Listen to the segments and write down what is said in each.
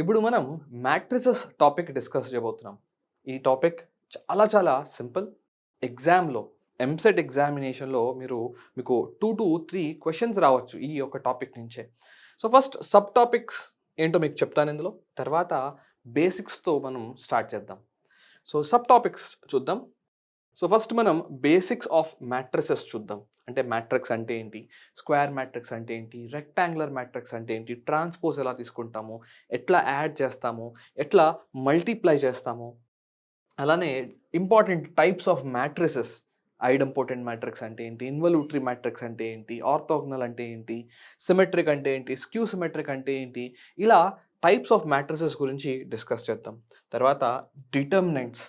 ఇప్పుడు మనం matrices topic discuss చేయబోతున్నాం. ఈ టాపిక్ చాలా సింపుల్. ఎగ్జామ్‌లో ఎంసెట్ ఎగ్జామినేషన్‌లో మీకు 2-3 క్వెషన్స్ రావచ్చు ఈ యొక్క టాపిక్ నుంచే. సో, ఫస్ట్ సబ్ టాపిక్స్ ఏంటో మీకు చెప్తాను ఇందులో. తర్వాత బేసిక్స్‌తో మనం స్టార్ట్ చేద్దాం. సో, సబ్ టాపిక్స్ చూద్దాం. సో, ఫస్ట్ మనం బేసిక్స్ ఆఫ్ మ్యాట్రిసెస్ చూద్దాం. అంటే మ్యాట్రిక్స్ అంటే ఏంటి? స్క్వేర్ మ్యాట్రిక్స్ అంటే ఏంటి? రెక్టాంగులర్ మ్యాట్రిక్స్ అంటే ఏంటి? ట్రాన్స్‌పోజ్ ఎలా తీసుకుంటాము? ఎట్లా యాడ్ చేస్తాము? ఎట్లా మల్టిప్లై చేస్తాము? అలానే important types of matrices. Idempotent matrix అంటే ఏంటి? ఇన్వల్యూటరీ మ్యాట్రిక్స్ అంటే ఏంటి? ఆర్థోగోనల్ అంటే ఏంటి? సిమెట్రిక్ అంటే ఏంటి? స్క్యూ సిమెట్రిక్ అంటే ఏంటి? ఇలా టైప్స్ ఆఫ్ మ్యాట్రిసెస్ గురించి డిస్కస్ చేద్దాం. తర్వాత డిటర్మినెంట్స్.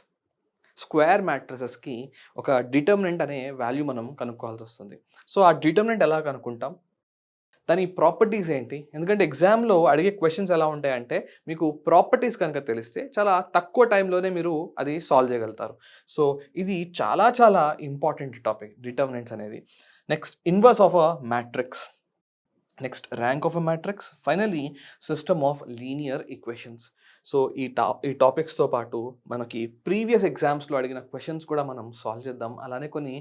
స్క్వేర్ మ్యాట్రిసెస్కి ఒక డిటర్మినెంట్ అనే వాల్యూ మనం కనుక్కోవాల్సి వస్తుంది. సో, ఆ డిటర్మినెంట్ ఎలా కనుక్కుంటాం? దాని ప్రాపర్టీస్ ఏంటి? ఎందుకంటే ఎగ్జామ్‌లో అడిగే క్వెషన్స్ ఎలా ఉంటాయంటే, మీకు ప్రాపర్టీస్ కనుక తెలిస్తే చాలా తక్కువ టైంలోనే మీరు అది సాల్వ్ చేయగలుగుతారు. సో, ఇది చాలా ఇంపార్టెంట్ టాపిక్ డిటర్మినెంట్స్ అనేది. Next inverse of a matrix. Next rank of a matrix. Finally system of linear equations. So, ఈ టాపిక్స్‌తో పాటు మనకి ప్రీవియస్ ఎగ్జామ్స్‌లో అడిగిన క్వెషన్స్ కూడా మనం సాల్వ్ చేద్దాం. అలానే కొన్ని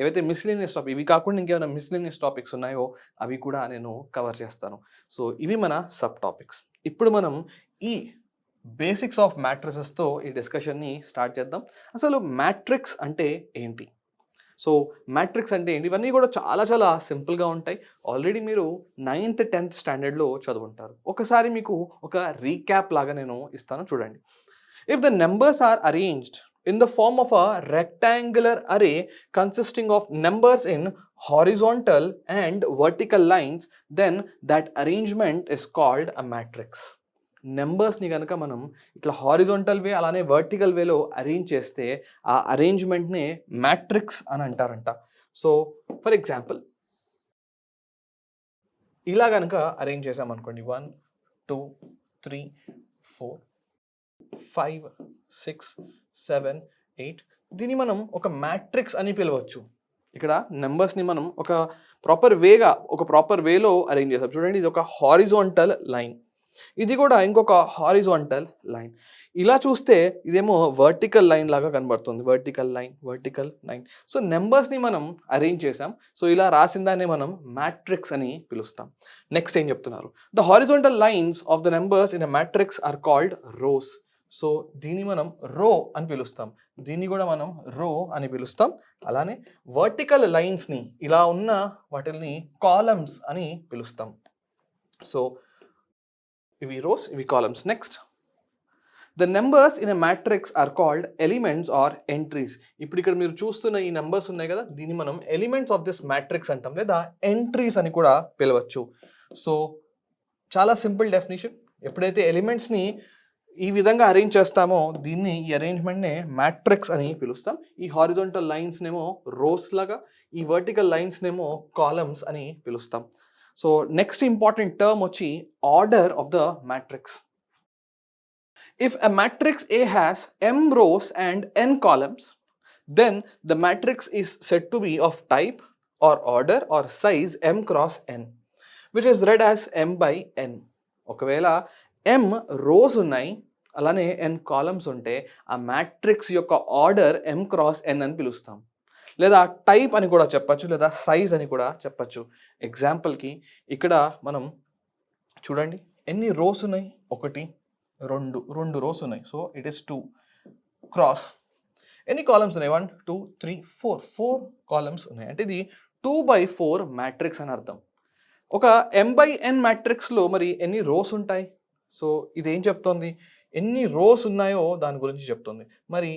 ఏవైతే మిస్‌లేనియస్ టాపిక్ ఇవి కాకుండా ఇంకేమైనా మిస్‌లేనియస్ టాపిక్స్ ఉన్నాయో అవి కూడా నేను కవర్ చేస్తాను. సో, ఇవి మన సబ్ టాపిక్స్. ఇప్పుడు మనం ఈ బేసిక్స్ ఆఫ్ మ్యాట్రిసెస్‌తో ఈ డిస్కషన్‌ని స్టార్ట్ చేద్దాం. అసలు మ్యాట్రిక్స్ అంటే ఏంటి? సో, మ్యాట్రిక్స్ అంటే ఏంటి? ఇవన్నీ కూడా చాలా సింపుల్‌గా ఉంటాయి. ఆల్రెడీ మీరు 9th, 10th స్టాండర్డ్‌లో చదువుంటారు. ఒకసారి మీకు ఒక రీక్యాప్ లాగా నేను ఇస్తాను చూడండి. If the numbers are arranged in the form of a rectangular array consisting of numbers in horizontal and vertical lines, then that arrangement is called a matrix. నెంబర్స్ని కనుక మనం ఇట్లా హారిజాంటల్ వే అలానే వర్టికల్ వేలో అరేంజ్ చేస్తే ఆ అరేంజ్మెంట్నే మ్యాట్రిక్స్ అని అంటారంట. సో, ఫర్ ఎగ్జాంపుల్ ఇలా కనుక అరేంజ్ చేసామనుకోండి 1, 2, 3, 4, 5, 6, 7, 8 దీన్ని మనం ఒక మ్యాట్రిక్స్ అని పిలవచ్చు. ఇక్కడ నెంబర్స్ని మనం ఒక ప్రాపర్ వేలో అరేంజ్ చేసాం. చూడండి, ఇది ఒక హారిజాంటల్ లైన్, ఇది కూడా ఇంకొక హారిజాంటల్ లైన్. ఇలా చూస్తే ఇదేమో వర్టికల్ లైన్ లాగా కనబడుతుంది. Vertical line. సో, నెంబర్స్ని మనం అరేంజ్ చేసాం. సో, ఇలా రాసిన దాన్ని మనం మ్యాట్రిక్స్ అని పిలుస్తాం. నెక్స్ట్ ఏం చెప్తున్నారు? The horizontal lines of the numbers in a matrix are called rows. So, దీన్ని మనం రో అని పిలుస్తాం. దీన్ని కూడా మనం రో అని పిలుస్తాం. అలానే వర్టికల్ లైన్స్ని ఇలా ఉన్న వాటిని కాలమ్స్ అని పిలుస్తాం. సో, ఇవి రోస్, ఇవి columns. Next, the numbers in a matrix are called elements or entries. ఇప్పుడు ఇక్కడ మీరు చూస్తున్న ఈ నెంబర్స్ ఉన్నాయి కదా, దీన్ని మనం ఎలిమెంట్స్ ఆఫ్ దిస్ మ్యాట్రిక్స్ అంటాం, లేదా ఎంట్రీస్ అని కూడా పిలవచ్చు. సో, చాలా సింపుల్ డెఫినేషన్. ఎప్పుడైతే ఎలిమెంట్స్ని ఈ విధంగా అరేంజ్ చేస్తామో ఈ అరేంజ్మెంట్నే మ్యాట్రిక్స్ అని పిలుస్తాం. ఈ హారిజాంటల్ లైన్స్నేమో రోస్ లాగా, ఈ వర్టికల్ లైన్స్నేమో కాలమ్స్ అని పిలుస్తాం. సో, నెక్స్ట్ ఇంపార్టెంట్ టర్మ్ వచ్చి order of the matrix. If a matrix A has m rows and n columns, then the matrix is said to be of type or order or size m cross n, which is read as m by n. ఒకవేళ m rows ఉన్నాయి అలానే n columns ఉంటే ఆ matrix యొక్క order m cross n అని పిలుస్తాం, లేదా type అని కూడా చెప్పచ్చు, లేదా సైజ్ అని కూడా చెప్పచ్చు. ఎగ్జాంపుల్కి ఇక్కడ మనం చూడండి, ఎన్ని రోస్ ఉన్నాయి? 1, 2 రోస్ ఉన్నాయి. So, it is 2 cross. ఎన్ని కాలమ్స్ ఉన్నాయి? 1, 2, 3, 4 కాలమ్స్ ఉన్నాయి. అంటే ఇది 2/4 మ్యాట్రిక్స్ అని అర్థం. ఒక m/n మ్యాట్రిక్స్లో మరి ఎన్ని రోస్ ఉంటాయి? సో, ఇదేం చెప్తోంది? ఎన్ని రోస్ ఉన్నాయో దాని గురించి చెప్తుంది. మరి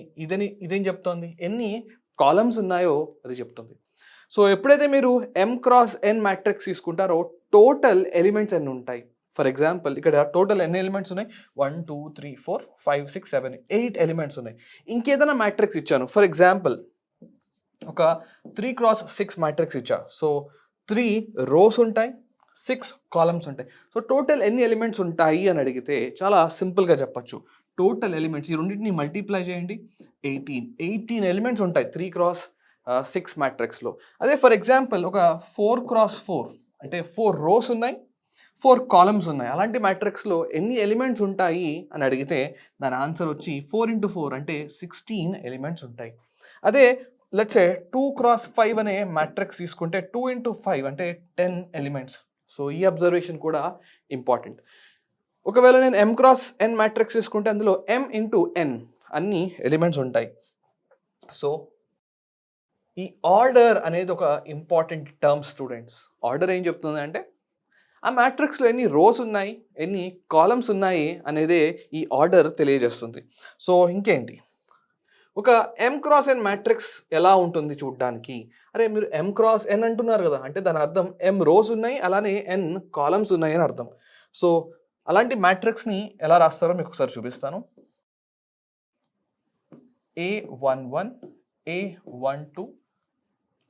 ఇదేం చెప్తోంది? ఎన్ని కాలమ్స్ ఉన్నాయో అది చెప్తుంది. సో, ఎప్పుడైతే మీరు m క్రాస్ n మ్యాట్రిక్స్ తీసుకుంటారో టోటల్ ఎలిమెంట్స్ ఎన్ని ఉంటాయి? ఫర్ ఎగ్జాంపుల్ ఇక్కడ టోటల్ ఎన్ని ఎలిమెంట్స్ ఉన్నాయి? 1, 2, 3, 4, 5, 6, 7, 8 ఎలిమెంట్స్ ఉన్నాయి. ఇంకేదైనా మ్యాట్రిక్స్ ఇచ్చాను, ఫర్ ఎగ్జాంపుల్ ఒక 3x6 మ్యాట్రిక్స్ ఇచ్చా. సో, 3 రోస్ ఉంటాయి, 6 కాలమ్స్ ఉంటాయి. సో, టోటల్ ఎన్ని ఎలిమెంట్స్ ఉంటాయి అని అడిగితే చాలా సింపుల్గా చెప్పచ్చు. టోటల్ ఎలిమెంట్స్ ఈ రెండింటిని మల్టిప్లై చేయండి, 18 ఎలిమెంట్స్ ఉంటాయి 3x6 మ్యాట్రిక్స్లో. అదే ఫర్ ఎగ్జాంపుల్ ఒక 4x4 అంటే 4 రోస్ ఉన్నాయి, 4 కాలమ్స్ ఉన్నాయి. అలాంటి మ్యాట్రిక్స్లో ఎన్ని ఎలిమెంట్స్ ఉంటాయి అని అడిగితే దాని ఆన్సర్ వచ్చి 4 into 4 అంటే 16 ఎలిమెంట్స్ ఉంటాయి. అదే లెట్స్ సే 2 cross 5 అనే మ్యాట్రిక్స్ తీసుకుంటే 2 into 5 అంటే 10 ఎలిమెంట్స్. సో ఈ అబ్జర్వేషన్ కూడా ఇంపార్టెంట్. ఒకవేళ నేను m cross n మ్యాట్రిక్స్ తీసుకుంటే అందులో m into n అన్ని ఎలిమెంట్స్ ఉంటాయి. సో ఈ ఆర్డర్ అనేది ఒక ఇంపార్టెంట్ టర్మ్ స్టూడెంట్స్. ఆర్డర్ ఏం చెప్తుంది అంటే ఆ మ్యాట్రిక్స్లో ఎన్ని రోస్ ఉన్నాయి, ఎన్ని కాలమ్స్ ఉన్నాయి అనేదే ఈ ఆర్డర్ తెలియజేస్తుంది. సో ఇంకేంటి, ఒక m cross n మ్యాట్రిక్స్ ఎలా ఉంటుంది చూడ్డానికి? అరే మీరు m cross n అంటున్నారు కదా, అంటే దాని అర్థం m రోస్ ఉన్నాయి అలానే n కాలమ్స్ ఉన్నాయి అని అర్థం. సో అలాంటి మ్యాట్రిక్స్ని ఎలా రాస్తారో మీకు ఒకసారి చూపిస్తాను. A11, A12,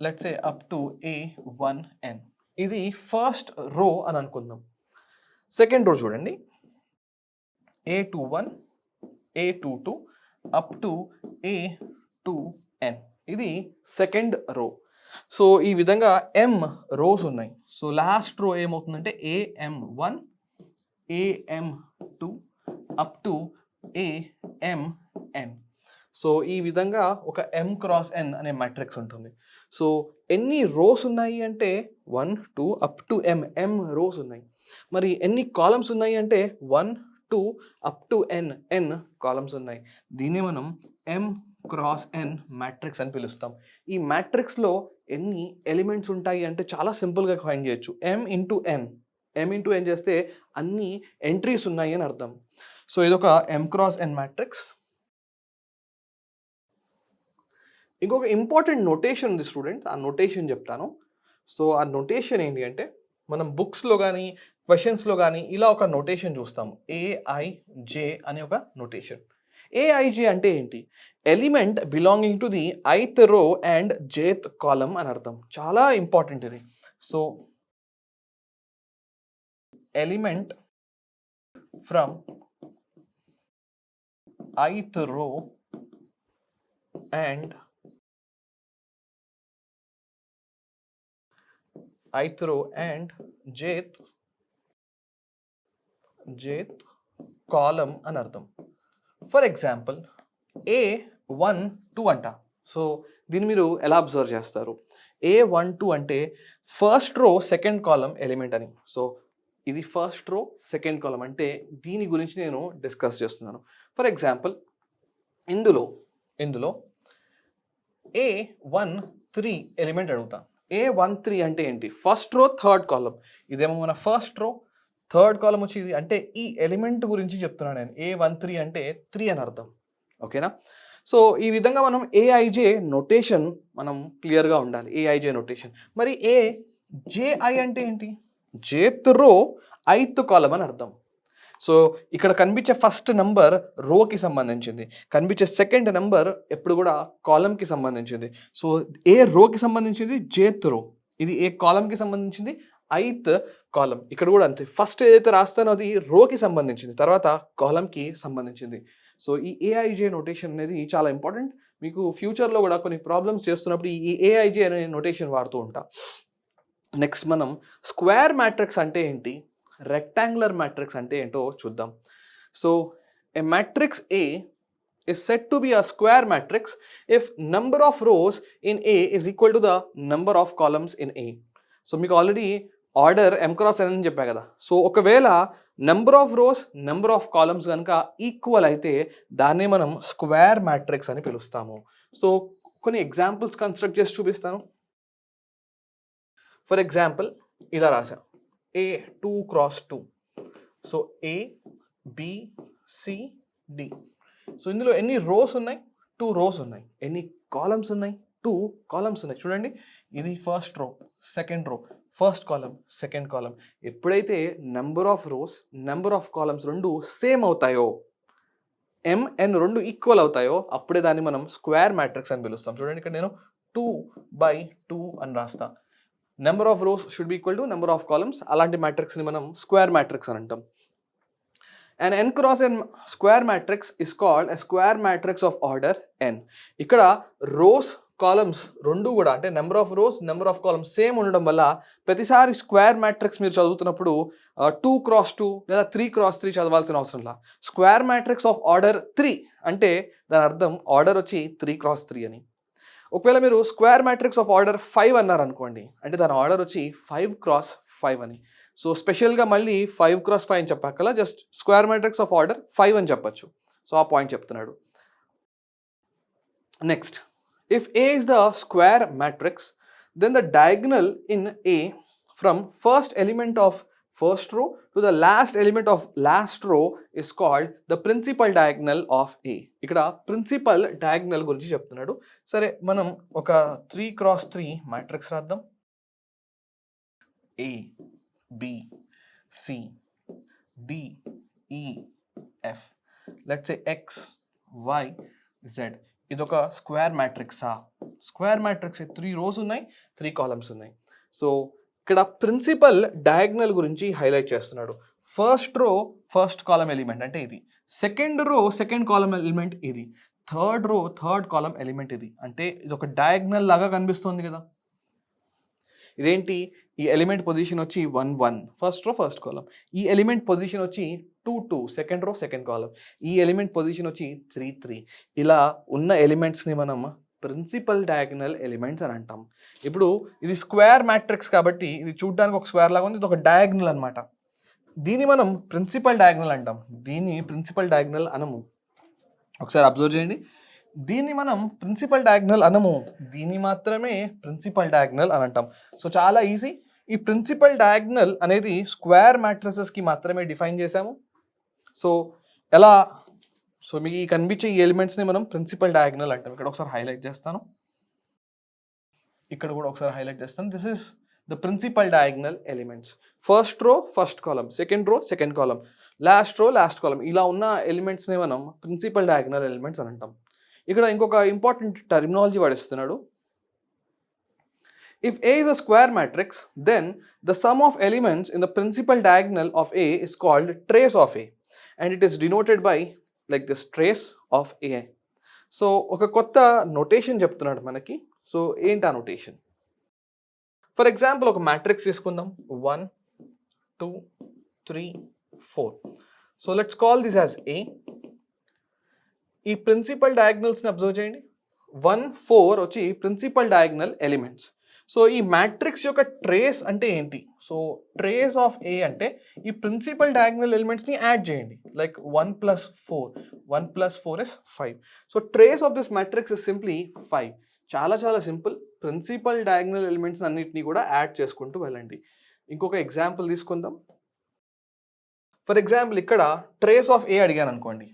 let's say up to A1n. ఇది ఫస్ట్ రో అని అనుకుందాం. సెకండ్ రో చూడండి, A21, A22 up to A2n. ఇది సెకండ్ రో. సో ఈ విధంగా m రోస్ ఉన్నాయి. సో లాస్ట్ రో ఏమవుతుందంటే AM1, AM2 up to AMn. So ఈ విధంగా ఒక m cross n అనే మ్యాట్రిక్స్ ఉంటుంది. సో ఎన్ని రోస్ ఉన్నాయి అంటే 1, 2 అప్ టు m రోస్ ఉన్నాయి. మరి ఎన్ని కాలమ్స్ ఉన్నాయి అంటే 1, 2 అప్ టు n కాలమ్స్ ఉన్నాయి. దీన్ని మనం m cross n మ్యాట్రిక్స్ అని పిలుస్తాం. ఈ మ్యాట్రిక్స్లో ఎన్ని ఎలిమెంట్స్ ఉంటాయి అంటే చాలా సింపుల్గా ఫైండ్ చేయొచ్చు. m into n చేస్తే అన్ని ఎంట్రీస్ ఉన్నాయి అని అర్థం. సో ఇదొక m cross n మ్యాట్రిక్స్. ఇంకొక ఇంపార్టెంట్ నోటేషన్ ఉంది స్టూడెంట్స్, ఆ నోటేషన్ చెప్తాను. సో ఆ నోటేషన్ ఏంటి అంటే మనం బుక్స్లో కానీ క్వశ్చన్స్లో కానీ ఇలా ఒక నోటేషన్ చూస్తాము, AIJ అనే ఒక నోటేషన్. AIJ అంటే ఏంటి? Element belonging to the ith row and jth column అని అర్థం. చాలా ఇంపార్టెంట్ ఇది. So element from ith row and ith row and jth column అని అర్థం. ఫర్ ఎగ్జాంపుల్ A12 అంట. సో దీన్ని మీరు ఎలా అబ్జర్వ్ చేస్తారు? A12 అంటే first row second column element అని. సో ఇది ఫస్ట్ రో సెకండ్ కాలమ్ అంటే దీని గురించి నేను డిస్కస్ చేస్తున్నాను. ఫర్ ఎగ్జాంపుల్ ఇందులో A13 ఎలిమెంట్ అడుగుతాను. A13 అంటే ఏంటి? First row third column. ఇదేమో మన ఫస్ట్ రో థర్డ్ కాలమ్ వచ్చి అంటే ఈ ఎలిమెంట్ గురించి చెప్తున్నాను నేను. A13 అంటే 3 అని అర్థం. ఓకేనా? సో ఈ విధంగా మనం AIJ నోటేషన్ మనం క్లియర్గా ఉండాలి. AIJ notation. మరి AJI అంటే ఏంటి? జేత్ రో ఐత్ కాలమ్ అని అర్థం. సో ఇక్కడ కనిపించే ఫస్ట్ నంబర్ రోకి సంబంధించింది, కనిపించే సెకండ్ నెంబర్ ఎప్పుడు కూడా కాలమ్కి సంబంధించింది. సో ఏ రోకి సంబంధించింది? జేత్ రో. ఇది ఏ కాలమ్కి సంబంధించింది? ఐత్ కాలమ్. ఇక్కడ కూడా అంతే, ఫస్ట్ ఏదైతే రాస్తానో అది రోకి సంబంధించింది, తర్వాత కాలమ్కి సంబంధించింది. సో ఈ AIJ నోటేషన్ అనేది చాలా ఇంపార్టెంట్. మీకు ఫ్యూచర్లో కూడా కొన్ని ప్రాబ్లమ్స్ చేస్తున్నప్పుడు ఈ AIJ అనే నోటేషన్ వాడుతూ ఉంటా. నెక్స్ట్ మనం స్క్వేర్ మ్యాట్రిక్స్ అంటే ఏంటి, రెక్టాంగులర్ మ్యాట్రిక్స్ అంటే ఏంటో చూద్దాం. So A matrix A is said to be a square matrix if number of rows in A is equal to the number of columns in A. So మీకు already order m cross n అని చెప్పా కదా. So ఒకవేళ number of rows number of columns కనుక equal అయితే దాన్నే మనం square matrix అని పిలుస్తాము. సో కొన్ని ఎగ్జాంపుల్స్ కన్స్ట్రక్ట్ చేసి చూపిస్తాను. ఫర్ ఎగ్జాంపుల్ ఇలా రాసాం, A2 cross 2. So A, B, C, D. So ఇందులో ఎన్ని రోస్ ఉన్నాయి? 2 రోస్ ఉన్నాయి. ఎన్ని కాలమ్స్ ఉన్నాయి? 2 కాలమ్స్ ఉన్నాయి. చూడండి, ఇది first row second row, first column second column. ఎప్పుడైతే number of rows number of columns రెండు సేమ్ అవుతాయో, MN రెండు ఈక్వల్ అవుతాయో అప్పుడే దాన్ని మనం స్క్వేర్ మ్యాట్రిక్స్ అని పిలుస్తాం. చూడండి, ఇక్కడ నేను 2/2 అని రాస్తా. Number of rose should be equal to number of columns. అలాంటి మ్యాట్రిక్స్ని మనం స్క్వేర్ మ్యాట్రిక్స్ అని అంటాం. And n cross n square matrix is called a square matrix of order n. ఇక్కడ రోస్ కాలమ్స్ రెండు కూడా అంటే number of rows number of columns same ఉండడం వల్ల ప్రతిసారి స్క్వేర్ మ్యాట్రిక్స్ మీరు చదువుతున్నప్పుడు 2x2 లేదా 3x3 చదవాల్సిన అవసరం లా. స్క్వేర్ మ్యాట్రిక్స్ ఆఫ్ ఆర్డర్ 3 అంటే దాని అర్థం ఆర్డర్ వచ్చి 3x3 అని. ఒకవేళ మీరు స్క్వేర్ మ్యాట్రిక్స్ ఆఫ్ ఆర్డర్ 5 అన్నారు అనుకోండి, అంటే దాని ఆర్డర్ వచ్చి 5x5 అని. సో స్పెషల్గా మళ్ళీ 5x5 అని చెప్పక్కల just square matrix of order 5 అని చెప్పచ్చు. సో ఆ పాయింట్ చెప్తున్నాడు. Next, if A is the square matrix, then the diagonal in A from first element of first row to the last element of last row is called the principal diagonal of A. ఇక్కడ principal diagonal గురించి చెప్తున్నాడు. సరే, మనం ఒక 3x3 matrix రాద్దాం. A, B, C, D, E, F. Let's say X, Y, Z. ఇది ఒక square మ్యాట్రిక్సా? స్క్వేర్ మ్యాట్రిక్స్ 3 రోస్ ఉన్నాయి, 3 కాలమ్స్ ఉన్నాయి. సో ఇక్కడ ప్రిన్సిపల్ డయాగ్నల్ గురించి హైలైట్ చేస్తున్నాడు. First row first column element అంటే ఇది, second row second column element ఇది, third row third column element ఇది. అంటే ఇది ఒక డయాగ్నల్ లాగా కనిపిస్తుంది కదా. ఇదేంటి? ఈ ఎలిమెంట్ పొజిషన్ వచ్చి 1 1 ఫస్ట్ రో ఫస్ట్ కాలమ్, ఈ ఎలిమెంట్ పొజిషన్ వచ్చి 2 2 సెకండ్ రో సెకండ్ కాలమ్, ఈ ఎలిమెంట్ పొజిషన్ వచ్చి 3 3. ఇలా ఉన్న ఎలిమెంట్స్ని మనం ప్రిన్సిపల్ డయాగ్నల్ ఎలిమెంట్స్ అని అంటాం. ఇప్పుడు ఇది స్క్వేర్ మ్యాట్రిక్స్ కాబట్టి ఇది చూడడానికి ఒక స్క్వేర్ లాగా ఉంది, ఇది ఒక డయాగ్నల్ అనమాట. దీన్ని మనం ప్రిన్సిపల్ డయాగ్నల్ అంటాం, దీన్ని ప్రిన్సిపల్ డయాగ్నల్ అనము. ఒకసారి అబ్జర్వ్ చేయండి, దీన్ని మనం ప్రిన్సిపల్ డయాగ్నల్ అనము, దీన్ని మాత్రమే ప్రిన్సిపల్ డయాగ్నల్ అని అంటాం. సో చాలా ఈజీ. ఈ ప్రిన్సిపల్ డయాగ్నల్ అనేది స్క్వేర్ మ్యాట్రిసెస్కి మాత్రమే డిఫైన్ చేసాము. సో ఎలా? సో మీకు ఈ కనిపించే ఈ ఎలిమెంట్స్ని మనం ప్రిన్సిపల్ డయాగ్నల్ అంటాం. ఇక్కడ ఒకసారి హైలైట్ చేస్తాను, ఇక్కడ కూడా ఒకసారి హైలైట్ చేస్తాను. This is the principal diagonal elements. First row first column, second row second column, last row last column, ఇలా ఉన్న ఎలిమెంట్స్ని మనం ప్రిన్సిపల్ డయాగ్నల్ ఎలిమెంట్స్ అని అంటాం. ఇక్కడ ఇంకొక ఇంపార్టెంట్ టర్మినాలజీ వాడిస్తున్నాడు. If A is a square matrix, then the sum of elements in the principal diagonal of A is called trace of A, and it is denoted by like this, trace of A. So ఒక కొత్త notation చెప్తున్నాడు మనకి. So ఏంటి ఆ notation? For example ఒక matrix తీసుకుందాం, 1 2 3 4. So let's call this as A. ఈ principal డయాగ్నల్స్ని observe చేయండి. 1 4 వచ్చి ప్రిన్సిపల్ డయాగ్నల్ ఎలిమెంట్స్. సో ఈ మ్యాట్రిక్స్ యొక్క ట్రేస్ అంటే ఏంటి? సో ట్రేస్ ఆఫ్ ఏ అంటే ఈ ప్రిన్సిపల్ డయాగ్నల్ ఎలిమెంట్స్ని యాడ్ చేయండి. Like 1 + 4, 1 + 4 is 5. So trace of this matrix is simply 5. చాలా చాలా సింపుల్. ప్రిన్సిపల్ డయాగ్నల్ ఎలిమెంట్స్ అన్నిటిని కూడా యాడ్ చేసుకుంటూ వెళ్ళండి. ఇంకొక ఎగ్జాంపుల్ తీసుకుందాం. ఫర్ ఎగ్జాంపుల్ ఇక్కడ ట్రేస్ ఆఫ్ ఏ అడిగాను అనుకోండి.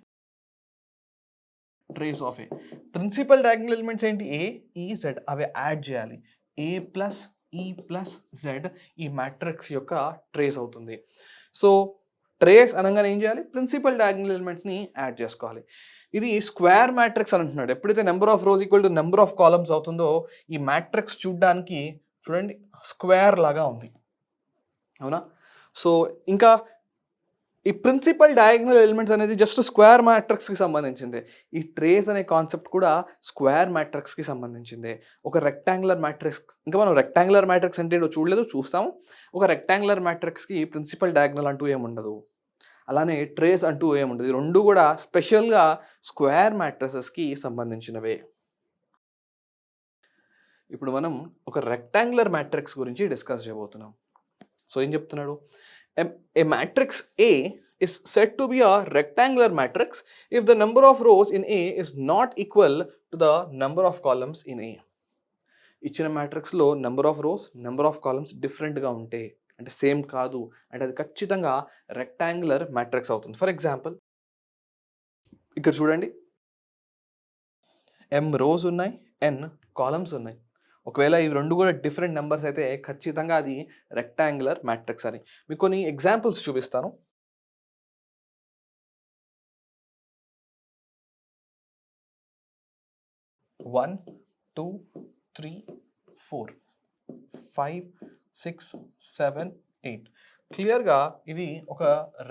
Trace of A, principal diagonal elements ఏంటి? ఏ, ఈ, జెడ్, అవి యాడ్ చేయాలి. A plus E plus Z ఈ మ్యాట్రిక్స్ యొక్క ట్రేస్ అవుతుంది. సో ట్రేస్ అనగానే ఏం చేయాలి? ప్రిన్సిపల్ డయాగ్నల్ ఎలిమెంట్స్ని యాడ్ చేసుకోవాలి. ఇది స్క్వేర్ మ్యాట్రిక్స్ అని అంటున్నాడు. ఎప్పుడైతే number of rose equal to number of columns అవుతుందో ఈ మ్యాట్రిక్స్ చూడడానికి చూడండి స్క్వేర్ లాగా ఉంది, అవునా? సో ఇంకా ఈ ప్రిన్సిపల్ డయాగ్నల్ ఎలిమెంట్స్ అనేది జస్ట్ స్క్వేర్ మ్యాట్రిక్స్కి సంబంధించింది. ఈ ట్రేస్ అనే కాన్సెప్ట్ కూడా స్క్వేర్ మ్యాట్రిక్స్కి సంబంధించింది. ఒక రెక్టాంగులర్ మ్యాట్రిక్స్, ఇంకా మనం రెక్టాంగులర్ మ్యాట్రిక్స్ అంటే ఏంటో చూడలేదు, చూస్తాము. ఒక రెక్టాంగులర్ మ్యాట్రిక్స్కి ప్రిన్సిపల్ డయాగ్నల్ అంటూ ఏముండదు, అలానే ట్రేస్ అంటూ ఏముండదు. రెండు కూడా స్పెషల్గా స్క్వేర్ మ్యాట్రిసెస్కి సంబంధించినవే. ఇప్పుడు మనం ఒక రెక్టాంగులర్ మ్యాట్రిక్స్ గురించి డిస్కస్ చేయబోతున్నాం. సో ఏం చెప్తున్నాడు? A matrix A is said to be a rectangular matrix if the number of rows in A is not equal to the number of columns in A. ఇచ్చిన మ్యాట్రిక్స్లో number of rows number of columns డిఫరెంట్గా ఉంటే, అంటే same కాదు అంటే అది ఖచ్చితంగా rectangular matrix అవుతుంది. ఫర్ ఎగ్జాంపుల్ ఇక్కడ చూడండి, m రోస్ ఉన్నాయి, n కాలమ్స్ ఉన్నాయి. ఒకవేళ ఇవి రెండు కూడా డిఫరెంట్ నెంబర్స్ అయితే ఖచ్చితంగా అది రెక్టాంగులర్ మ్యాట్రిక్స్ అని. మీకు కొన్ని ఎగ్జాంపుల్స్ చూపిస్తాను. వన్ 2 3 4 5 6 7 8. క్లియర్గా ఇది ఒక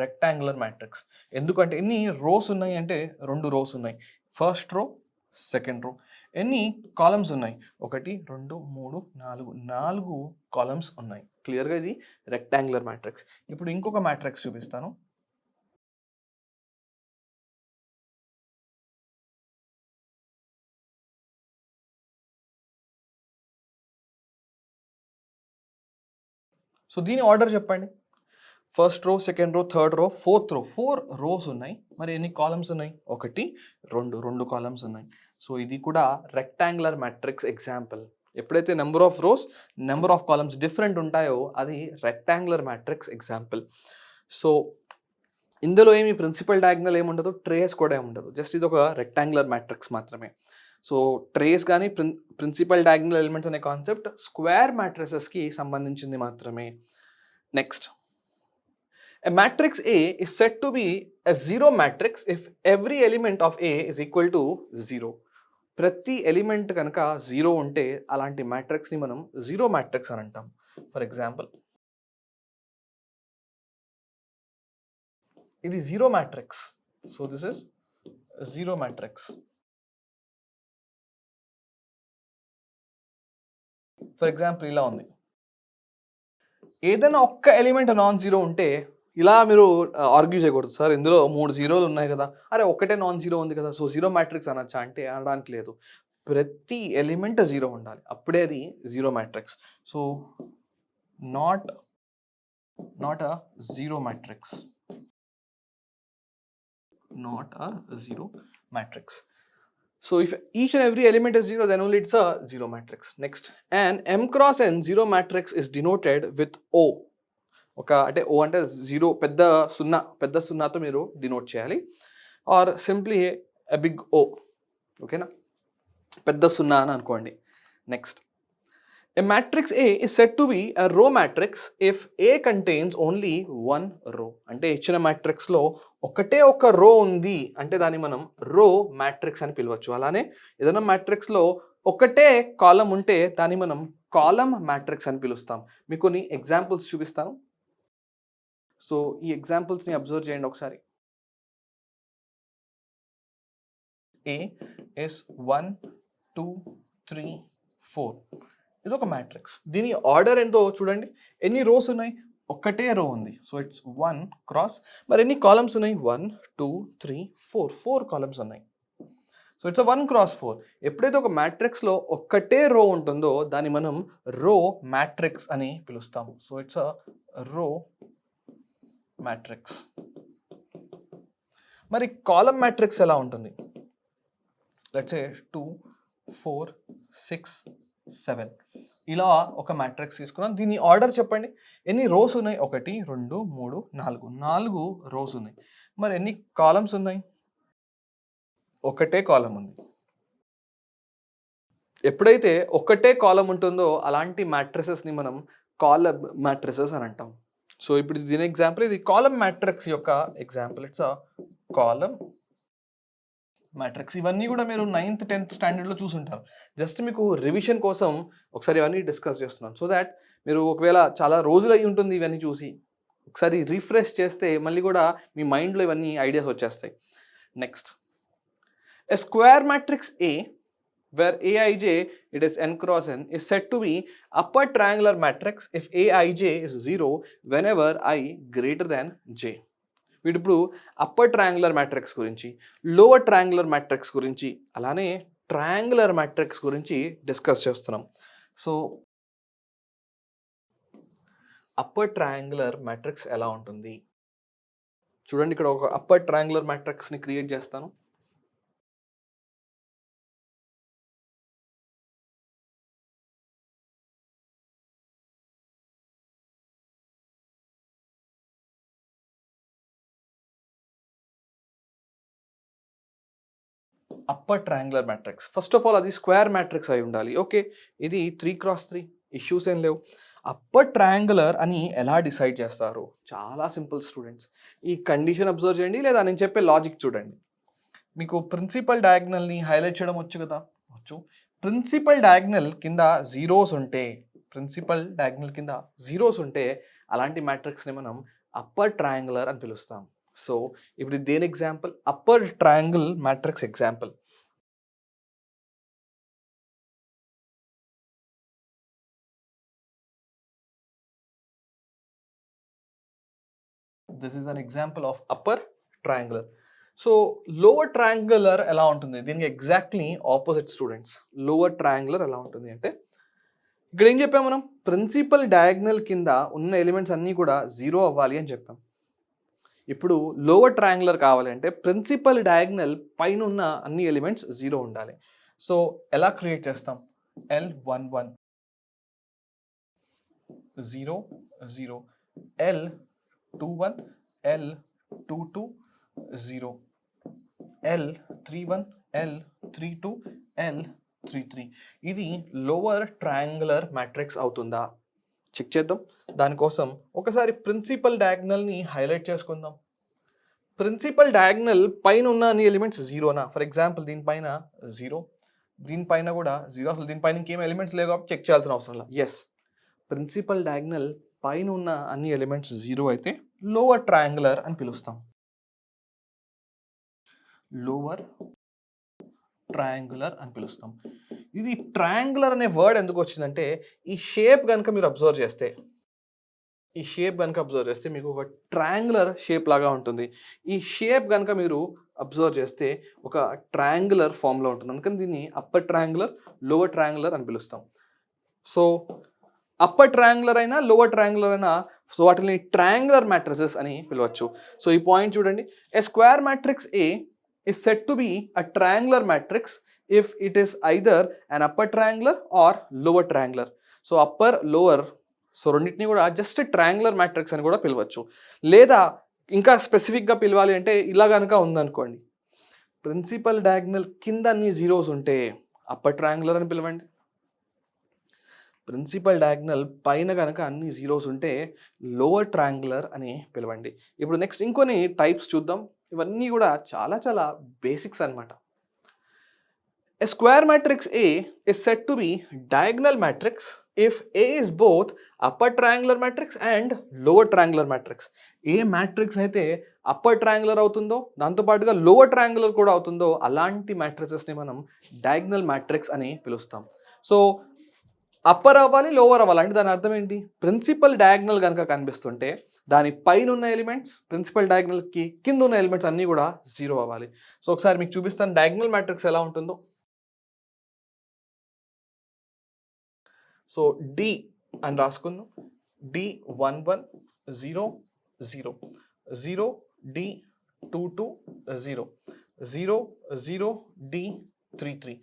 రెక్టాంగులర్ మ్యాట్రిక్స్. ఎందుకంటే ఎన్ని రోస్ ఉన్నాయి అంటే 2 రోస్ ఉన్నాయి. ఫస్ట్ రో సెకండ్ రో. ఎన్ని కాలమ్స్ ఉన్నాయి? 1 2 3 4 కాలమ్స్ ఉన్నాయి. క్లియర్గా ఇది రెక్టాంగులర్ మ్యాట్రిక్స్. ఇప్పుడు ఇంకొక మ్యాట్రిక్స్ చూపిస్తాను. సో దీని ఆర్డర్ చెప్పండి. ఫస్ట్ రో, సెకండ్ రో, థర్డ్ రో, ఫోర్త్ రో, 4 రోస్ ఉన్నాయి. మరి ఎన్ని కాలమ్స్ ఉన్నాయి? 1 2 కాలమ్స్ ఉన్నాయి. సో ఇది కూడా రెక్టాంగులర్ మ్యాట్రిక్స్ ఎగ్జాంపుల్. ఎప్పుడైతే number of rows, number of columns different ఉంటాయో అది రెక్టాంగులర్ మ్యాట్రిక్స్ ఎగ్జాంపుల్. సో ఇందులో ఏమి ప్రిన్సిపల్ డయాగ్నల్ ఏముండదు, ట్రేస్ కూడా ఏముండదు. జస్ట్ ఇది ఒక రెక్టాంగులర్ మ్యాట్రిక్స్ మాత్రమే. సో ట్రేస్ కానీ ప్రిన్సిపల్ డయాగ్నల్ ఎలిమెంట్స్ అనే కాన్సెప్ట్ స్క్వేర్ మ్యాట్రిసెస్కి సంబంధించింది మాత్రమే. Next, a matrix A is said to be a zero matrix if every element of A is equal to 0. ప్రతి ఎలిమెంట్ కనుక 0 ఉంటే అలాంటి మ్యాట్రిక్స్ని మనం జీరో మ్యాట్రిక్స్ అని అంటాం. ఫర్ ఎగ్జాంపుల్, ఇది zero matrix. So this is zero matrix. For example ఇలా ఉంది. ఏదైనా ఒక్క ఎలిమెంట్ నాన్ జీరో ఉంటే ఇలా మీరు ఆర్గ్యూ చేయకూడదు, సార్ ఇందులో 3 జీరోలు ఉన్నాయి కదా, అరే ఒక్కటే నాన్ జీరో ఉంది కదా, సో జీరో మ్యాట్రిక్స్ అనొచ్చా అంటే అనడానికి లేదు. ప్రతి ఎలిమెంట్ 0 ఉండాలి, అప్పుడే అది zero matrix. So not a zero matrix, not a zero matrix. So if each and every element is 0, then only it's a zero matrix. Next, an m cross n zero matrix is denoted with O. అంటే O అంటే 0 పెద్ద సున్నాతో మీరు denote చేయాలి, or simply a big O. ఓకేనా, పెద్ద సున్నా అని అనుకోండి. Next, a matrix A is said to be a row matrix if A contains only one row. అంటే ఇచ్చిన మ్యాట్రిక్స్లో ఒకటే ఒక రో ఉంది అంటే దాన్ని మనం రో మ్యాట్రిక్స్ అని పిలవచ్చు. అలానే ఏదైనా మ్యాట్రిక్స్లో ఒకటే కాలం ఉంటే దాన్ని మనం కాలం మ్యాట్రిక్స్ అని పిలుస్తాం. మీకు కొన్ని ఎగ్జాంపుల్స్ చూపిస్తాను. సో ఈ ఎగ్జాంపుల్స్ని అబ్జర్వ్ చేయండి ఒకసారి. A is 1 2 3 4. ఇది ఒక మ్యాట్రిక్స్. దీని ఆర్డర్ ఎంతో చూడండి. ఎన్ని రోస్ ఉన్నాయి? ఒకటే రో ఉంది. So it's 1 cross. మరి ఎన్ని కాలమ్స్ ఉన్నాయి? 1 2 3 4 కాలమ్స్ ఉన్నాయి. So it's 1 cross 4. ఎప్పుడైతే ఒక మ్యాట్రిక్స్లో ఒక్కటే రో ఉంటుందో దాన్ని మనం రో మ్యాట్రిక్స్ అని పిలుస్తాము. సో ఇట్స్ రో మ్యాట్రిక్స్. మరి కాలం మ్యాట్రిక్స్ ఎలా ఉంటుంది? లెట్స్ సే 2 4 6 7 ఇలా ఒక మ్యాట్రిక్స్ తీసుకున్నాం. దీని ఆర్డర్ చెప్పండి. ఎన్ని రోస్ ఉన్నాయి? 1 2 3 4 రోస్ ఉన్నాయి. మరి ఎన్ని కాలమ్స్ ఉన్నాయి? ఒకటే కాలం ఉంది. ఎప్పుడైతే ఒకటే కాలం ఉంటుందో అలాంటి మ్యాట్రిసెస్ని మనం కాలమ్ మ్యాట్రిసెస్ అని అంటాం. సో ఇప్పుడు దీని ఎగ్జాంపుల్, ఇది కాలమ్ మ్యాట్రిక్స్ యొక్క example. It's a column matrix. ఇవన్నీ కూడా మీరు 9th 10th స్టాండర్డ్లో చూసుంటారు. జస్ట్ మీకు రివిజన్ కోసం ఒకసారి ఇవన్నీ డిస్కస్ చేస్తున్నాను. సో దాట్ మీరు ఒకవేళ చాలా రోజులు అయి ఉంటుంది ఇవన్నీ చూసి ఒకసారి రిఫ్రెష్ చేస్తే మళ్ళీ కూడా మీ మైండ్లో ఇవన్నీ ఐడియాస్ వచ్చేస్తాయి. Next, a square matrix A where Aij it is n cross n is said to be upper triangular matrix if Aij is 0 whenever I greater than j. వీటిప్పుడు అప్పర్ ట్రయాంగులర్ మ్యాట్రిక్స్ గురించి, lower triangular matrix గురించి, అలానే triangular matrix గురించి discuss చేస్తున్నాం. So upper triangular matrix ఎలా ఉంటుంది చూడండి. ఇక్కడ ఒక అప్పర్ ట్రయాంగులర్ మ్యాట్రిక్స్ని క్రియేట్ చేస్తాను. Upper triangular matrix, first of all అది స్క్వేర్ మ్యాట్రిక్స్ అయి ఉండాలి. ఓకే, ఇది 3x3, ఇష్యూస్ ఏం లేవు. అప్పర్ ట్రయాంగులర్ అని ఎలా డిసైడ్ చేస్తారు? చాలా సింపుల్ స్టూడెంట్స్. ఈ కండిషన్ అబ్జర్వ్ చేయండి, లేదా నేను చెప్పే లాజిక్ చూడండి. మీకు ప్రిన్సిపల్ డయాగ్నల్ని హైలైట్ చేయడం వచ్చు కదా? వచ్చు. ప్రిన్సిపల్ డయాగ్నల్ కింద జీరోస్ ఉంటే అలాంటి మ్యాట్రిక్స్ని మనం అప్పర్ ట్రయాంగులర్ అని పిలుస్తాం. సో ఇప్పుడు దేని example? Upper triangle matrix example. This is an example of upper triangular. So lower triangular ఎలా ఉంటుంది? దీనికి exactly opposite students. Lower triangular ఎలా ఉంటుంది అంటే, ఇక్కడ ఏం చెప్పాం మనం? ప్రిన్సిపల్ డయాగ్నల్ కింద ఉన్న ఎలిమెంట్స్ అన్నీ కూడా 0 అవ్వాలి అని చెప్పాం. ఇప్పుడు లోవర్ ట్రయాంగులర్ కావాలి అంటే ప్రిన్సిపల్ డయాగ్నల్ పైన ఉన్న అన్ని ఎలిమెంట్స్ 0 ఉండాలి. సో ఎలా క్రియేట్ చేస్తాం? L11 0 0, L21 L22 0, L31 L32 L33. ఇది లోవర్ ట్రయాంగులర్ మ్యాట్రిక్స్ అవుతుందా చెక్ చేద్దాం. దానికోసం ఒకసారి ప్రిన్సిపల్ డయాగ్నల్ని హైలైట్ చేసుకుందాం. ప్రిన్సిపల్ డయాగ్నల్ పైన ఉన్న అన్ని ఎలిమెంట్స్ 0నా? ఫర్ ఎగ్జాంపుల్ దీనిపైన 0, దీనిపైన కూడా 0. అసలు దీనిపైన ఇంకేం ఎలిమెంట్స్ లేవు కాబట్టి చెక్ చేయాల్సిన అవసరం లేదు. ఎస్, ప్రిన్సిపల్ డయాగ్నల్ పైన ఉన్న అన్ని ఎలిమెంట్స్ 0 అయితే లోవర్ ట్రయాంగులర్ అని పిలుస్తాం. లోవర్ ట్రయాంగులర్ అని పిలుస్తాం. ఇది ట్రయాంగులర్ అనే వర్డ్ ఎందుకు వచ్చిందంటే, ఈ షేప్ కనుక మీరు అబ్జర్వ్ చేస్తే, మీకు ఒక ట్రయాంగులర్ షేప్ లాగా ఉంటుంది. ఈ షేప్ కనుక మీరు అబ్జర్వ్ చేస్తే ఒక ట్రయాంగులర్ ఫామ్లో ఉంటుంది. అందుకని దీన్ని అప్పర్ ట్రయాంగులర్, లోవర్ ట్రయాంగులర్ అని పిలుస్తాం. సో అప్పర్ ట్రయాంగులర్ అయినా లోవర్ ట్రయాంగులర్ అయినా సో వాటిని ట్రయాంగులర్ మ్యాట్రిసెస్ అని పిలవచ్చు. సో ఈ పాయింట్ చూడండి. A square matrix A is said to be a triangular matrix if it is either an upper triangular or lower triangular. So upper, lower, so రెండింటిని కూడా just triangular matrix అని కూడా పిలవచ్చు. లేదా ఇంకా స్పెసిఫిక్గా పిలవాలి అంటే ఇలా కనుక ఉందనుకోండి, ప్రిన్సిపల్ డయాగ్నల్ కింద అన్ని 0s ఉంటే అప్పర్ ట్రయాంగులర్ అని పిలవండి. ప్రిన్సిపల్ డయాగ్నల్ పైన కనుక అన్ని 0s ఉంటే లోవర్ ట్రయాంగులర్ అని పిలవండి. ఇప్పుడు నెక్స్ట్ ఇంకొన్ని టైప్స్ చూద్దాం. ఇవన్నీ కూడా చాలా చాలా బేసిక్స్ అన్నమాట. A square matrix A is said to be diagonal matrix if A is both upper triangular matrix and lower triangular matrix. A matrix అయితే అప్పర్ ట్రయాంగులర్ అవుతుందో దాంతోపాటుగా లోవర్ ట్రయాంగులర్ కూడా అవుతుందో అలాంటి మ్యాట్రిసెస్ని మనం డయాగ్నల్ మ్యాట్రిక్స్ అని పిలుస్తాం. సో అప్పర్ అవ్వాలి, లోవర్ అవ్వాలి అంటే దాని అర్థం ఏంటి? ప్రిన్సిపల్ డయాగ్నల్ కనుక కనిపిస్తుంటే దాని పైన ఉన్న ఎలిమెంట్స్, ప్రిన్సిపల్ డయాగ్నల్కి కింద ఉన్న ఎలిమెంట్స్ అన్నీ కూడా 0 అవ్వాలి. సో ఒకసారి మీకు చూపిస్తాను డయాగ్నల్ మ్యాట్రిక్స్ ఎలా ఉంటుందో. సో D అని రాసుకుందాం. D11 0 0 0 D22 0 0 0 D33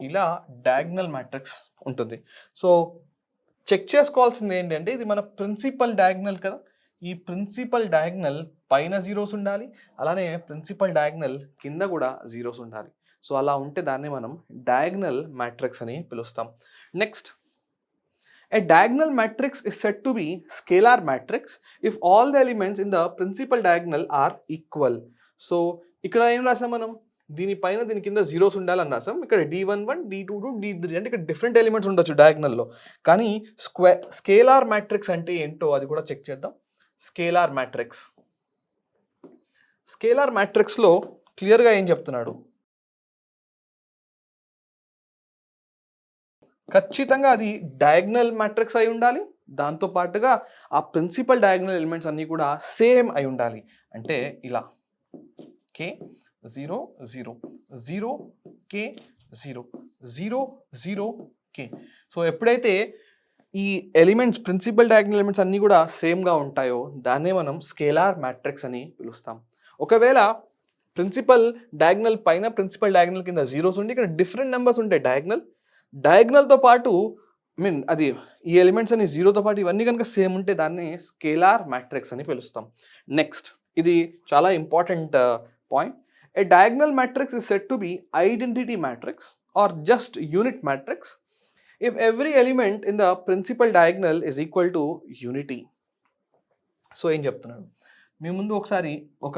ఇలా డయాగ్నల్ మ్యాట్రిక్స్ ఉంటుంది. సో చెక్ చేసుకోవాల్సింది ఏంటంటే, ఇది మన ప్రిన్సిపల్ డయాగ్నల్ కదా, ఈ ప్రిన్సిపల్ డయాగ్నల్ పైన 0s ఉండాలి, అలానే ప్రిన్సిపల్ డయాగ్నల్ కింద కూడా 0s ఉండాలి. సో అలా ఉంటే దాన్ని మనం డయాగ్నల్ మ్యాట్రిక్స్ అని పిలుస్తాం. Next, a diagonal matrix is said to be scalar matrix if all the elements in the principal diagonal are equal. So ఇక్కడ ఏం రాసాం మనం? దీనిపైన దీని కింద 0s ఉండాలని రాసాం. ఇక్కడ D11 D22 D3 అంటే ఇక్కడ డిఫరెంట్ ఎలిమెంట్స్ ఉండొచ్చు డయాగ్నల్లో. కానీ స్కేలార్ మ్యాట్రిక్స్ అంటే ఏంటో అది కూడా చెక్ చేద్దాం. స్కేలార్ మ్యాట్రిక్స్లో క్లియర్గా ఏం చెప్తున్నాడు? ఖచ్చితంగా అది డయాగ్నల్ మ్యాట్రిక్స్ అయి ఉండాలి, దాంతోపాటుగా ఆ ప్రిన్సిపల్ డయాగ్నల్ ఎలిమెంట్స్ అన్నీ కూడా సేమ్ అయి ఉండాలి. అంటే ఇలా K 0 0 0 K 0 0 0 K. సో ఎప్పుడైతే ఈ ఎలిమెంట్స్, ప్రిన్సిపల్ డయాగ్నల్ ఎలిమెంట్స్ అన్నీ కూడా సేమ్గా ఉంటాయో దాన్నే మనం స్కేలార్ మ్యాట్రిక్స్ అని పిలుస్తాం. ఒకవేళ ప్రిన్సిపల్ డయాగ్నల్ పైన, ప్రిన్సిపల్ డయాగ్నల్ కింద 0s ఉండి ఇక్కడ డిఫరెంట్ నెంబర్స్ ఉంటాయి డయాగ్నల్తో పాటు, అది ఈ ఎలిమెంట్స్ అని 0తో పాటు ఇవన్నీ కనుక సేమ్ ఉంటే దాన్ని స్కేలార్ మ్యాట్రిక్స్ అని పిలుస్తాం. నెక్స్ట్, ఇది చాలా important point. A diagonal matrix is said to be identity matrix or just unit matrix if every element in the principal diagonal is equal to unity. So ఏం చెప్తున్నాడు? మీ ముందు ఒకసారి ఒక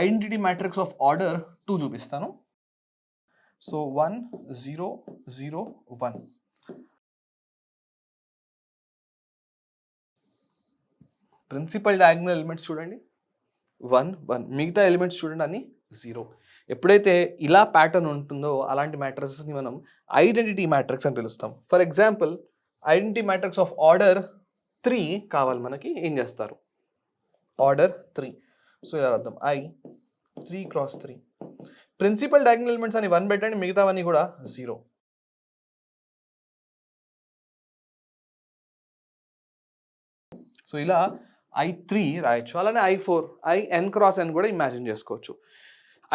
ఐడెంటిటీ మ్యాట్రిక్స్ ఆఫ్ ఆర్డర్ 2 చూపిస్తాను. So 1 0 0 1. Principal diagonal elements చూడండి 1 1, మిగతా elements చూడండి అన్ని 0. ఎప్పుడైతే ఇలా ప్యాటర్న్ ఉంటుందో అలాంటి మ్యాట్రిసెస్ని మనం ఐడెంటిటీ మ్యాట్రిక్స్ అని పిలుస్తాం. For example, identity matrix of order 3 కావాలి మనకి, ఏం చేస్తారు? ఆర్డర్ 3 సో ఇలా అర్థం I 3 cross 3. Principal diagonal elements అని 1 పెట్టండి, మిగతావన్నీ కూడా 0. సో ఇలా I3 రాయొచ్చు. అలానే I4, IN క్రాస్ n కూడా ఇమాజిన్ చేసుకోవచ్చు.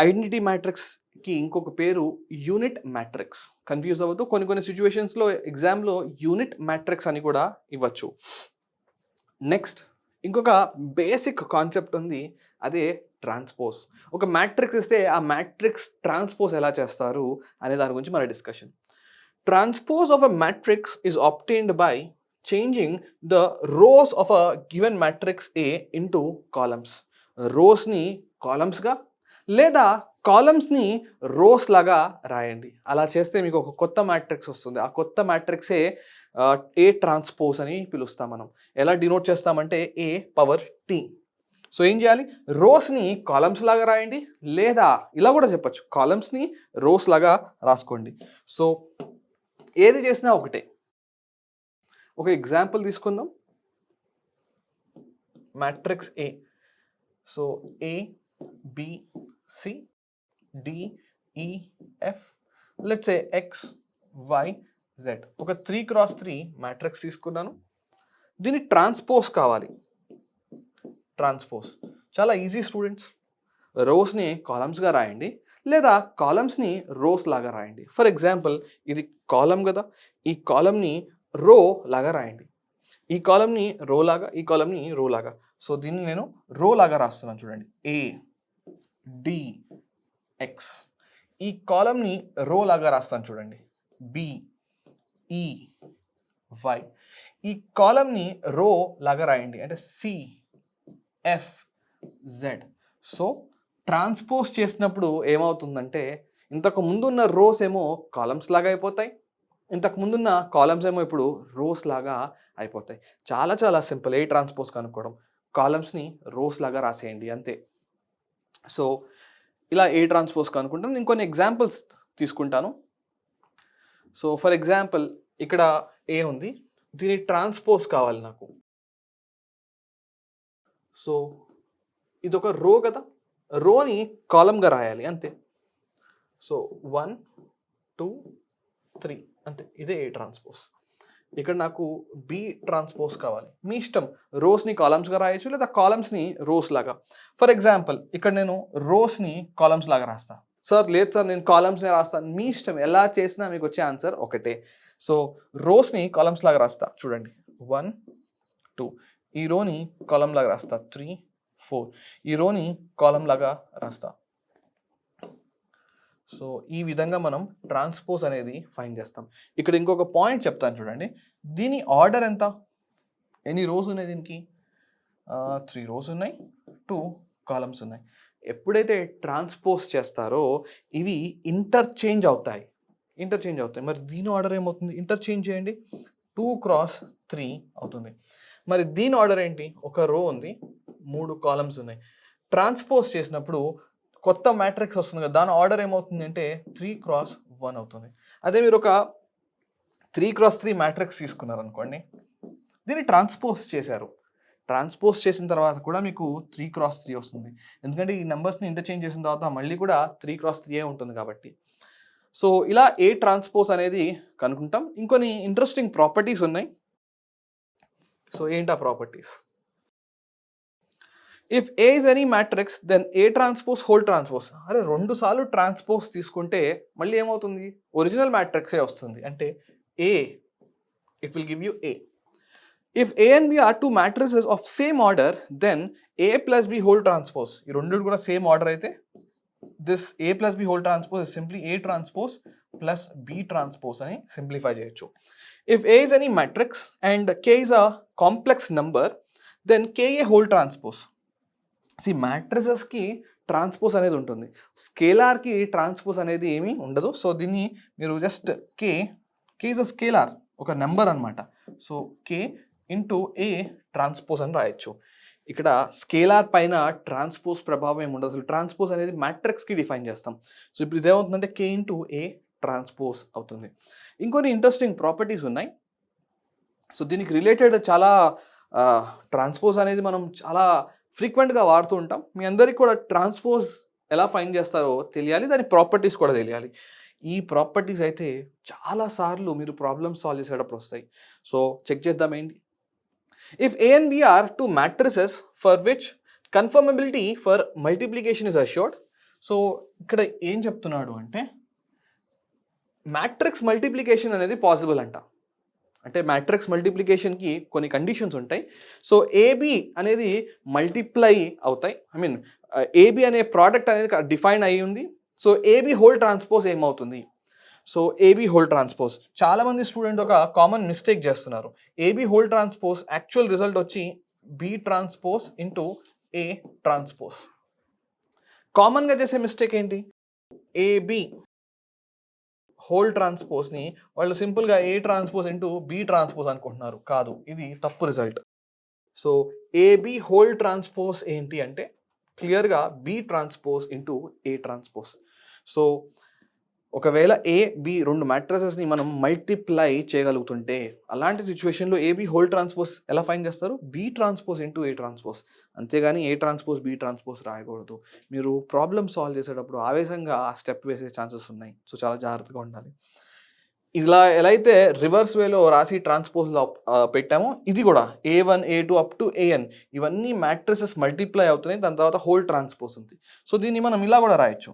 ఐడెంటిటీ మ్యాట్రిక్స్కి ఇంకొక పేరు యూనిట్ మ్యాట్రిక్స్. కన్ఫ్యూజ్ అవ్వద్దు, కొన్ని సిచ్యువేషన్స్లో ఎగ్జామ్లో యూనిట్ మ్యాట్రిక్స్ అని కూడా ఇవ్వచ్చు. నెక్స్ట్ ఇంకొక బేసిక్ కాన్సెప్ట్ ఉంది, అదే ట్రాన్స్పోజ్. ఒక మ్యాట్రిక్స్ ఇస్తే ఆ మ్యాట్రిక్స్ ట్రాన్స్పోజ్ ఎలా చేస్తారు అనే దాని గురించి మన discussion. Transpose of a matrix is obtained by changing the rows of a given matrix A into columns. రోస్ని కాలమ్స్గా లేదా కాలమ్స్ని రోస్ లాగా రాయండి. అలా చేస్తే మీకు ఒక కొత్త మ్యాట్రిక్స్ వస్తుంది. ఆ కొత్త మ్యాట్రిక్సే ఏ ట్రాన్స్పోజ్ అని పిలుస్తాం మనం. ఎలా డినోట్ చేస్తామంటే ఏ పవర్ టీ. సో ఏం చేయాలి, రోస్ని కాలమ్స్ లాగా రాయండి, లేదా ఇలా కూడా చెప్పచ్చు, కాలమ్స్ని రోస్ లాగా రాసుకోండి. సో ఏది చేసినా ఒకటే. ఒక ఎగ్జాంపుల్ తీసుకుందాం, matrix A. So A B C D E F, let's say X Y Z. ఒక 3 cross 3 మ్యాట్రిక్స్ తీసుకున్నాను. దీని ట్రాన్స్పోజ్ కావాలి. ట్రాన్స్పోజ్ చాలా ఈజీ స్టూడెంట్స్. రోస్ని కాలమ్స్గా రాయండి, లేదా కాలమ్స్ని రోస్ లాగా రాయండి. ఫర్ ఎగ్జాంపుల్ ఇది కాలమ్ కదా, ఈ కాలమ్ని రో లాగా రాయండి, ఈ కాలమ్ని రో లాగా, ఈ కాలమ్ని రో లాగా. సో దీన్ని నేను రో లాగా రాస్తున్నాను చూడండి, ఏ డి ఎక్స్. ఈ కాలమ్ని రో లాగా రాస్తాను చూడండి, బి ఈ వై. ఈ కాలమ్ని రో లాగా రాయండి అంటే C F Z. So transpose చేసినప్పుడు ఏమవుతుందంటే ఇంతకు ముందున్న రోస్ ఏమో కాలమ్స్ లాగా అయిపోతాయి, ఇంతకు ముందున్న కాలమ్స్ ఏమో ఇప్పుడు రోస్ లాగా అయిపోతాయి. చాలా చాలా సింపుల్. ఏ ట్రాన్స్పోజ్ కనుక్కోవడం, కాలమ్స్ని రోస్ లాగా రాసేయండి అంతే. సో ఇలా ఏ ట్రాన్స్పోజ్ కనుక్కుంటాను. నేను కొన్ని ఎగ్జాంపుల్స్ తీసుకుంటాను. సో ఫర్ ఎగ్జాంపుల్ ఇక్కడ ఏ ఉంది, దీని ట్రాన్స్పోజ్ కావాలి నాకు. సో ఇది ఒక రో కదా, రోని కాలమ్గా రాయాలి అంతే. సో 1 2 3 అంతే, ఇదే ఏ ట్రాన్స్పోజ్. ఇక్కడ నాకు బి ట్రాన్స్పోజ్ కావాలి. మీ ఇష్టం, రోస్ని కాలమ్స్గా రాయొచ్చు లేదా కాలమ్స్ని రోస్ లాగా. ఫర్ ఎగ్జాంపుల్ ఇక్కడ నేను రోస్ని కాలమ్స్ లాగా రాస్తాను. సార్ లేదు సార్ నేను కాలమ్స్ని రాస్తాను. మీ ఇష్టం, ఎలా చేసినా మీకు వచ్చే ఆన్సర్ ఒకటే. సో రోస్ని కాలమ్స్ లాగా రాస్తా చూడండి, 1 2. ఈ రోని కాలమ్ లాగా రాస్తా 3 4. ఈ రోని కాలమ్ లాగా రాస్తా. సో ఈ విధంగా మనం ట్రాన్స్పోజ్ అనేది ఫైండ్ చేస్తాం. ఇక్కడ ఇంకొక పాయింట్ చెప్తాను చూడండి, దీని ఆర్డర్ ఎంత, ఎన్ని రోస్ ఉన్నాయి దీనికి, 3 రోస్ ఉన్నాయి, 2 కాలమ్స్ ఉన్నాయి. ఎప్పుడైతే ట్రాన్స్పోజ్ చేస్తారో ఇవి ఇంటర్చేంజ్ అవుతాయి. మరి దీని ఆర్డర్ ఏమవుతుంది, ఇంటర్చేంజ్ చేయండి, 2 cross 3 అవుతుంది. మరి దీని ఆర్డర్ ఏంటి, ఒక రో ఉంది, 3 కాలమ్స్ ఉన్నాయి. ట్రాన్స్పోజ్ చేసినప్పుడు కొత్త మ్యాట్రిక్స్ వస్తుంది కదా, దాని ఆర్డర్ ఏమవుతుంది అంటే 3 cross 1 అవుతుంది. అదే మీరు ఒక 3 cross 3 మ్యాట్రిక్స్ తీసుకున్నారనుకోండి, దీన్ని ట్రాన్స్పోజ్ చేశారు. ట్రాన్స్పోజ్ చేసిన తర్వాత కూడా మీకు 3 cross 3 వస్తుంది, ఎందుకంటే ఈ నెంబర్స్ని ఇంటర్చేంజ్ చేసిన తర్వాత మళ్ళీ కూడా 3 cross 3 ఉంటుంది కాబట్టి. సో ఇలా ఏ ట్రాన్స్పోజ్ అనేది కనుక్కుంటాం. ఇంకొన్ని ఇంట్రెస్టింగ్ ప్రాపర్టీస్ ఉన్నాయి. సో ఏంటా properties, if A is any matrix then A transpose whole transpose. అరే 2 సార్లు ట్రాన్స్పోజ్ తీసుకుంటే మళ్ళీ ఏమవుతుంది, ఒరిజినల్ మ్యాట్రిక్సే వస్తుంది. అంటే A, it will give you A. If A and B are 2 matrices of same order then a plus b whole transpose. ఈ రెండు కూడా సేమ్ ఆర్డర్ అయితే this a plus b whole transpose is simply a transpose plus b transpose అని simplify చేయొచ్చు. If a is any matrix and k is a complex number then k a whole transpose. See, matricesకి transpose అనేది ఉంటుంది, స్కేలార్కి transpose అనేది ఏమీ ఉండదు. So దీన్ని మీరు just K is a scalar, ఒక నెంబర్ అనమాట. So K into A transpose అని రాయొచ్చు. ఇక్కడ స్కేలార్ పైన ట్రాన్స్పోజ్ ప్రభావం ఏమి ఉండదు. అసలు ట్రాన్స్పోజ్ అనేది మ్యాట్రిక్స్కి డిఫైన్ చేస్తాం. సో ఇప్పుడు ఇదేమవుతుందంటే కే ఇంటూ ఏ ట్రాన్స్పోజ్ అవుతుంది. ఇంకొన్ని ఇంట్రెస్టింగ్ ప్రాపర్టీస్ ఉన్నాయి. సో దీనికి రిలేటెడ్ చాలా ట్రాన్స్పోజ్ అనేది మనం చాలా ఫ్రీక్వెంట్గా వాడుతూ ఉంటాం. మీ అందరికీ కూడా ట్రాన్స్పోజ్ ఎలా ఫైండ్ చేస్తారో తెలియాలి, దాని ప్రాపర్టీస్ కూడా తెలియాలి. ఈ ప్రాపర్టీస్ అయితే చాలాసార్లు మీరు ప్రాబ్లమ్స్ సాల్వ్ చేసేటప్పుడు వస్తాయి. సో చెక్ చేద్దాం ఏంటి. If A and B are two matrices for which conformability for multiplication is assured. So ఇక్కడ ఏం చెప్తున్నాడు అంటే మ్యాట్రిక్స్ మల్టిప్లికేషన్ అనేది పాసిబుల్ అంట. అంటే మ్యాట్రిక్స్ మల్టిప్లికేషన్కి కొన్ని కండిషన్స్ ఉంటాయి. సో ఏబి అనేది మల్టిప్లై అవుతాయి. ఐ మీన్ ఏబి అనే ప్రోడక్ట్ అనేది డిఫైన్ అయ్యి ఉంది. సో ఏబి హోల్ ట్రాన్స్పోజ్ ఏమవుతుంది. సో ఏబి హోల్ ట్రాన్స్పోజ్ చాలామంది స్టూడెంట్ ఒక కామన్ మిస్టేక్ చేస్తున్నారు. AB whole transpose actual result వచ్చి B transpose into A transpose. కామన్గా చేసే మిస్టేక్ ఏంటి, ఏబి హోల్ ట్రాన్స్పోజ్ని వాళ్ళు సింపుల్గా A transpose into B transpose అనుకుంటున్నారు. కాదు, ఇది తప్పు రిజల్ట్. సో ఏబి హోల్ ట్రాన్స్పోజ్ ఏంటి అంటే క్లియర్గా B transpose into A transpose. So ఒకవేళ ఏ బి రెండు మ్యాట్రిసెస్ని మనం మల్టిప్లై చేయగలుగుతుంటే అలాంటి సిచ్యువేషన్లో ఏబి హోల్ ట్రాన్స్పోజ్ ఎలా ఫైండ్ చేస్తారు, B transpose into A transpose. అంతేగాని ఏ ట్రాన్స్పోజ్ బి ట్రాన్స్పోజ్ రాయకూడదు. మీరు ప్రాబ్లమ్ సాల్వ్ చేసేటప్పుడు ఆవేశంగా ఆ స్టెప్ వేసే ఛాన్సెస్ ఉన్నాయి. సో చాలా జాగ్రత్తగా ఉండాలి. ఇలా ఎలా అయితే రివర్స్ వేలో రాసి ట్రాన్స్పోజ్లో పెట్టామో ఇది కూడా A1 A2 up to AN ఇవన్నీ మ్యాట్రిసెస్ మల్టిప్లై అవుతున్నాయి, దాని తర్వాత హోల్ ట్రాన్స్పోజ్ ఉంది. సో దీన్ని మనం ఇలా కూడా రాయొచ్చు,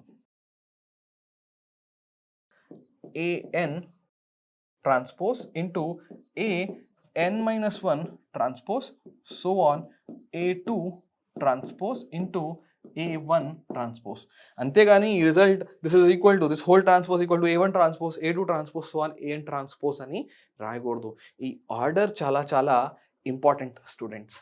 AN transpose into AN-1 transpose, so on A2 transpose into A1 transpose. అంతేగాని ఈ result this is equal to this whole transpose equal to A1 transpose A2 transpose so on AN transpose అని రాయకూడదు. ఈ ఆర్డర్ చాలా చాలా important students.